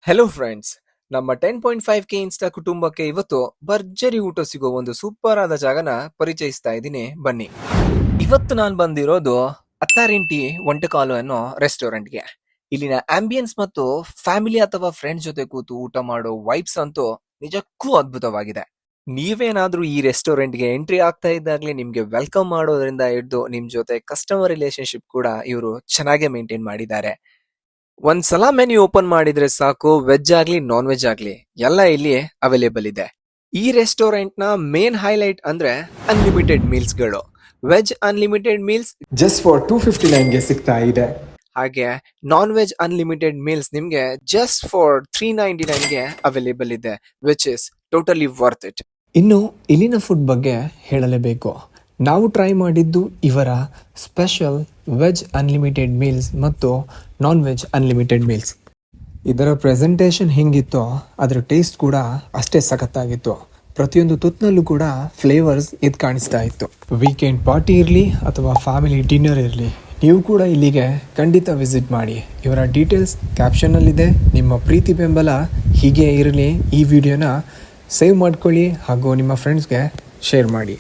Hello friends, ನಮ್ಮ 10.5K insta ಕುಟುಂಬಕ್ಕೆ ಇವತ್ತು ಭರ್ಜರಿ ಊಟ ಸಿಗೋ ಒಂದು ಸೂಪರ್ ಆದ ಜಾಗನ ಪರಿಚಯಿಸ್ತಾ ಇದ್ದೀನಿ, ಬನ್ನಿ. ಇವತ್ತು ನಾನು ಬಂದಿರೋದು ಅತ್ತಾರಿಂಟಿ ಒಂಟೆಕಾಲು ಅನ್ನೋ ರೆಸ್ಟೋರೆಂಟ್ಗೆ. ಇಲ್ಲಿನ ಆಂಬಿಯನ್ಸ್ ಮತ್ತು ಫ್ಯಾಮಿಲಿ ಅಥವಾ ಫ್ರೆಂಡ್ಸ್ ಜೊತೆ ಕೂತು ಊಟ ಮಾಡೋ ವೈಬ್ಸ್ ಅಂತೂ ನಿಜಕ್ಕೂ ಅದ್ಭುತವಾಗಿದೆ. ನೀವೇನಾದ್ರೂ ಈ ರೆಸ್ಟೋರೆಂಟ್ಗೆ ಎಂಟ್ರಿ ಆಗ್ತಾ ಇದ್ದಾಗಲೇ ನಿಮ್ಗೆ ವೆಲ್ಕಮ್ ಮಾಡೋದ್ರಿಂದ ಹಿಡಿದು ನಿಮ್ ಜೊತೆ ಕಸ್ಟಮರ್ ರಿಲೇಶನ್ಶಿಪ್ ಕೂಡ ಇವರು ಚೆನ್ನಾಗೇ ಮೇಂಟೈನ್ ಮಾಡಿದ್ದಾರೆ. ಒಂದ್ಸಲ ಮೆನ್ಯೂ ಓಪನ್ ಮಾಡಿದ್ರೆ ಸಾಕು, ವೆಜ್ ಆಗ್ಲಿ ನಾನ್ ವೆಜ್ ಆಗ್ಲಿ ಎಲ್ಲ ಇಲ್ಲಿ ಅವೈಲೇಬಲ್ ಇದೆ. ಈ ರೆಸ್ಟೋರೆಂಟ್ ನ ಮೇನ್ ಹೈಲೈಟ್ ಅಂದ್ರೆ ಅನ್ಲಿಮಿಟೆಡ್ ಮೀಲ್ಸ್ ಗಳು. Veg unlimited meals just for 259ಗೆ ಸಿಗ್ತಾ ಇದೆ. ಹಾಗೆ ನಾನ್ ವೆಜ್ ಅನ್ಲಿಮಿಟೆಡ್ ಮೀಲ್ಸ್ ನಿಮ್ಗೆ ಜಸ್ಟ್ ಫಾರ್ 399ಗೆ ಅವೈಲೇಬಲ್ ಇದೆ, which is totally worth it. ಇನ್ನು ಇಲ್ಲಿನ ಫುಡ್ ಬಗ್ಗೆ ಹೇಳಲೇಬೇಕು. ನಾವು ಟ್ರೈ ಮಾಡಿದ್ದು ಇವರ ಸ್ಪೆಷಲ್ ವೆಜ್ ಅನ್ಲಿಮಿಟೆಡ್ ಮೀಲ್ಸ್ ಮತ್ತು ನಾನ್ ವೆಜ್ ಅನ್ಲಿಮಿಟೆಡ್ ಮೀಲ್ಸ್. ಇದರ ಪ್ರೆಸೆಂಟೇಷನ್ ಹೆಂಗಿತ್ತೋ ಅದರ ಟೇಸ್ಟ್ ಕೂಡ ಅಷ್ಟೇ ಸಖತ್ತಾಗಿತ್ತು. ಪ್ರತಿಯೊಂದು ತುತ್ತನಲ್ಲೂ ಕೂಡ ಫ್ಲೇವರ್ಸ್ ಇದು ಕಾಣಿಸ್ತಾ ಇತ್ತು. ವೀಕೆಂಡ್ ಪಾರ್ಟಿ ಇರಲಿ ಅಥವಾ ಫ್ಯಾಮಿಲಿ ಡಿನ್ನರ್ ಇರಲಿ, ನೀವು ಕೂಡ ಇಲ್ಲಿಗೆ ಖಂಡಿತ ವಿಸಿಟ್ ಮಾಡಿ. ಇವರ ಡೀಟೇಲ್ಸ್ ಕ್ಯಾಪ್ಷನ್ನಲ್ಲಿದೆ. ನಿಮ್ಮ ಪ್ರೀತಿ ಬೆಂಬಲ ಹೀಗೆ ಇರಲಿ. ಈ ವಿಡಿಯೋನ ಸೇವ್ ಮಾಡ್ಕೊಳ್ಳಿ ಹಾಗೂ ನಿಮ್ಮ ಫ್ರೆಂಡ್ಸ್ಗೆ ಶೇರ್ ಮಾಡಿ.